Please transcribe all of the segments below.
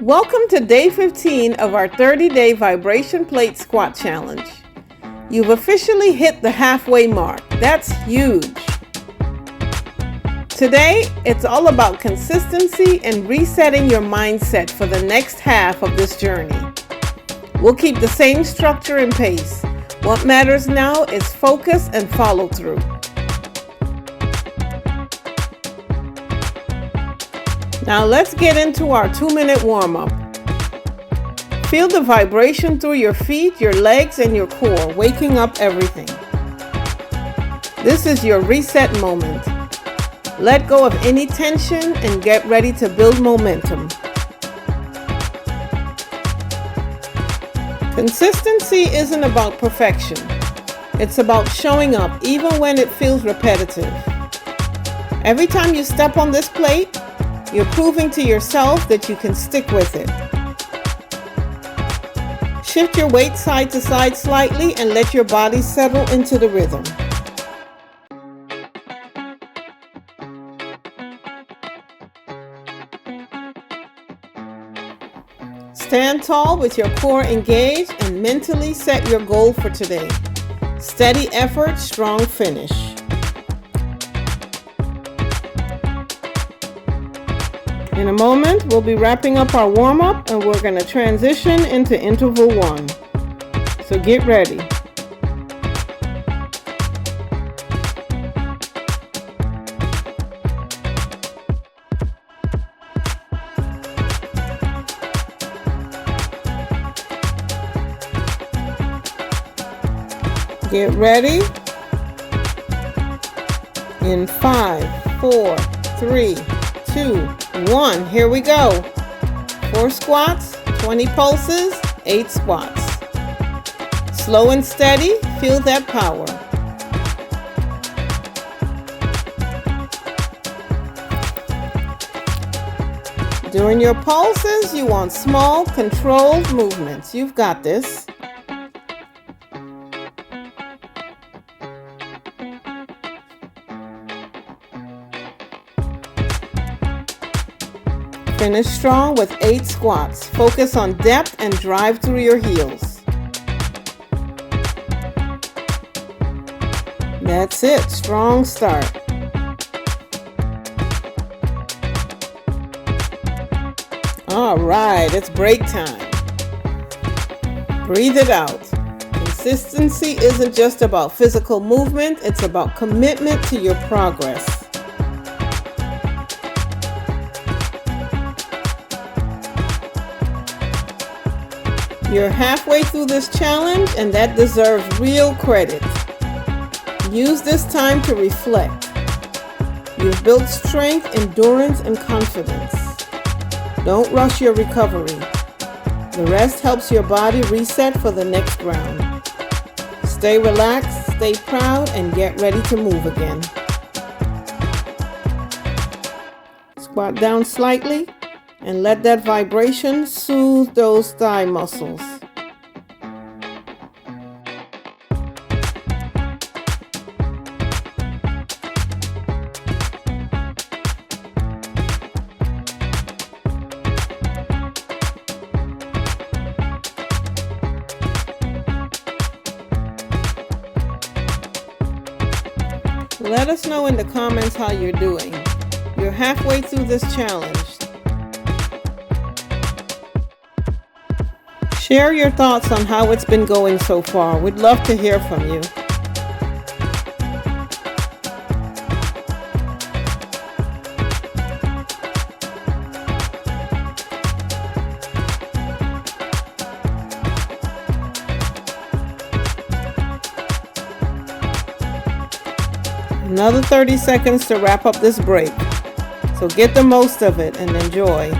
Welcome to day 15 of our 30-day vibration plate squat challenge. You've officially hit the halfway mark. That's huge. Today, it's all about consistency and resetting your mindset for the next half of this journey. We'll keep the same structure and pace. What matters now is focus and follow through. Now let's get into our 2-minute warm-up. Feel the vibration through your feet, your legs, and your core, waking up everything. This is your reset moment. Let go of any tension and get ready to build momentum. Consistency isn't about perfection. It's about showing up even when it feels repetitive. Every time you step on this plate, you're proving to yourself that you can stick with it. Shift your weight side to side slightly and let your body settle into the rhythm. Stand tall with your core engaged and mentally set your goal for today. Steady effort, strong finish. In a moment, we'll be wrapping up our warm-up and we're going to transition into interval 1. So get ready. Get ready. In 5, 4, 3, 2, 1. Here we go. 4 squats, 20 pulses, 8 squats. Slow and steady, feel that power. During your pulses, you want small, controlled movements. You've got this. Finish strong with 8 squats. Focus on depth and drive through your heels. That's it. Strong start. All right, it's break time. Breathe it out. Consistency isn't just about physical movement, it's about commitment to your progress. You're halfway through this challenge, and that deserves real credit. Use this time to reflect. You've built strength, endurance, and confidence. Don't rush your recovery. The rest helps your body reset for the next round. Stay relaxed, stay proud, and get ready to move again. Squat down slightly. And let that vibration soothe those thigh muscles. Let us know in the comments how you're doing. You're halfway through this challenge. Share your thoughts on how it's been going so far. We'd love to hear from you. Another 30 seconds to wrap up this break. So get the most of it and enjoy.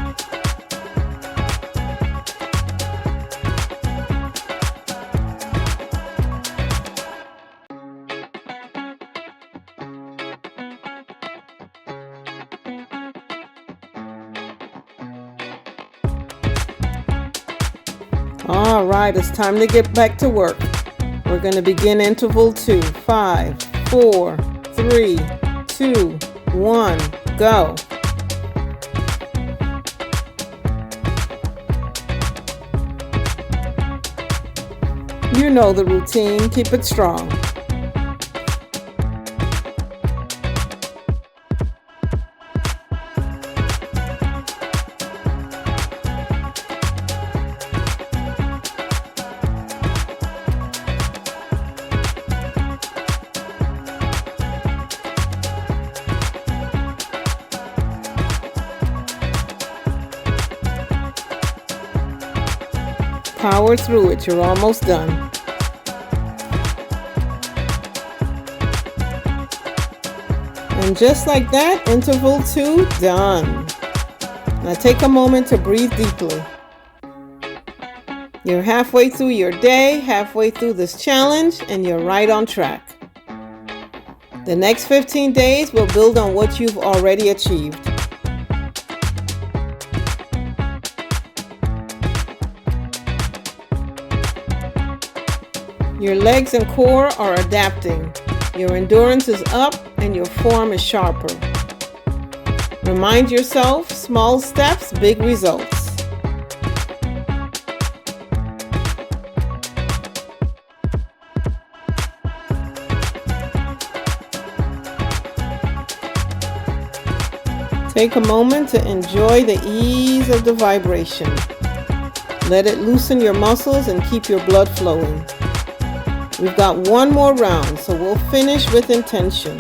All right, it's time to get back to work. We're going to begin interval 2. 5, 4, 3, 2, 1, go. You know the routine. Keep it strong. Power through it. You're almost done. And just like that, interval 2 done. Now take a moment to breathe deeply. You're halfway through your day, halfway through this challenge, and you're right on track. The next 15 days will build on what you've already achieved. Your legs and core are adapting. Your endurance is up and your form is sharper. Remind yourself, small steps, big results. Take a moment to enjoy the ease of the vibration. Let it loosen your muscles and keep your blood flowing. We've got one more round, so we'll finish with intention.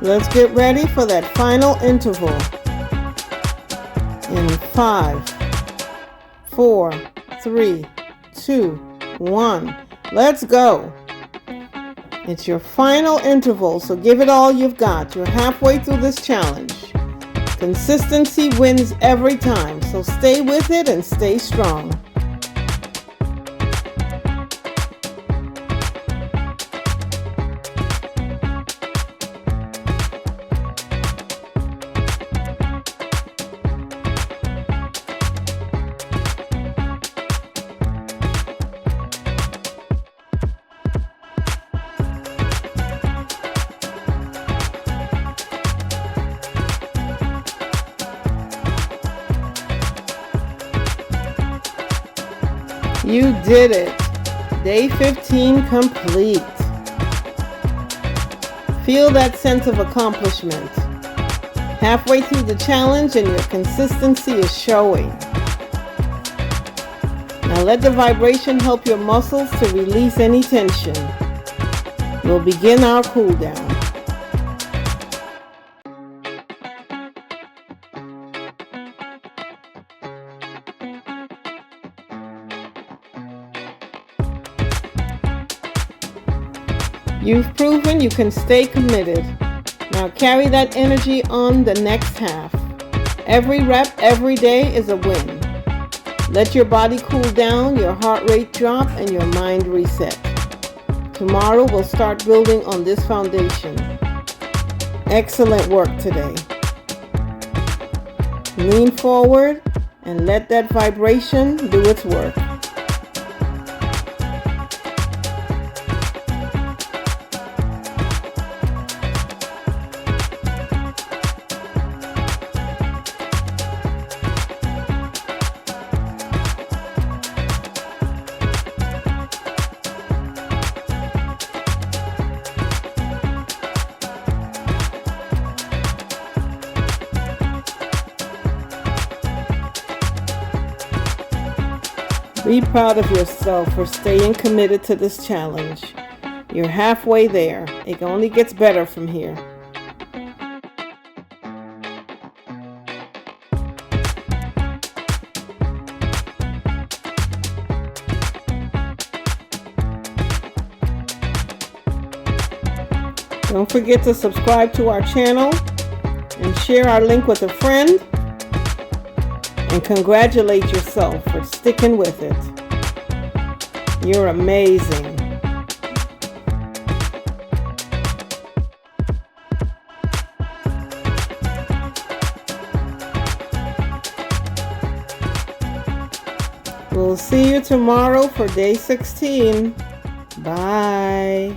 Let's get ready for that final interval. In 5, 4, 3, 2, 1. Let's go. It's your final interval, so give it all you've got. You're halfway through this challenge. Consistency wins every time, so stay with it and stay strong. You did it! Day 15 complete. Feel that sense of accomplishment. Halfway through the challenge and your consistency is showing. Now let the vibration help your muscles to release any tension. We'll begin our cool down. You've proven you can stay committed. Now carry that energy on the next half. Every rep, every day is a win. Let your body cool down, your heart rate drop, and your mind reset. Tomorrow we'll start building on this foundation. Excellent work today. Lean forward and let that vibration do its work. Be proud of yourself for staying committed to this challenge. You're halfway there. It only gets better from here. Don't forget to subscribe to our channel and share our link with a friend. And congratulate yourself for sticking with it. You're amazing. We'll see you tomorrow for day 16. Bye.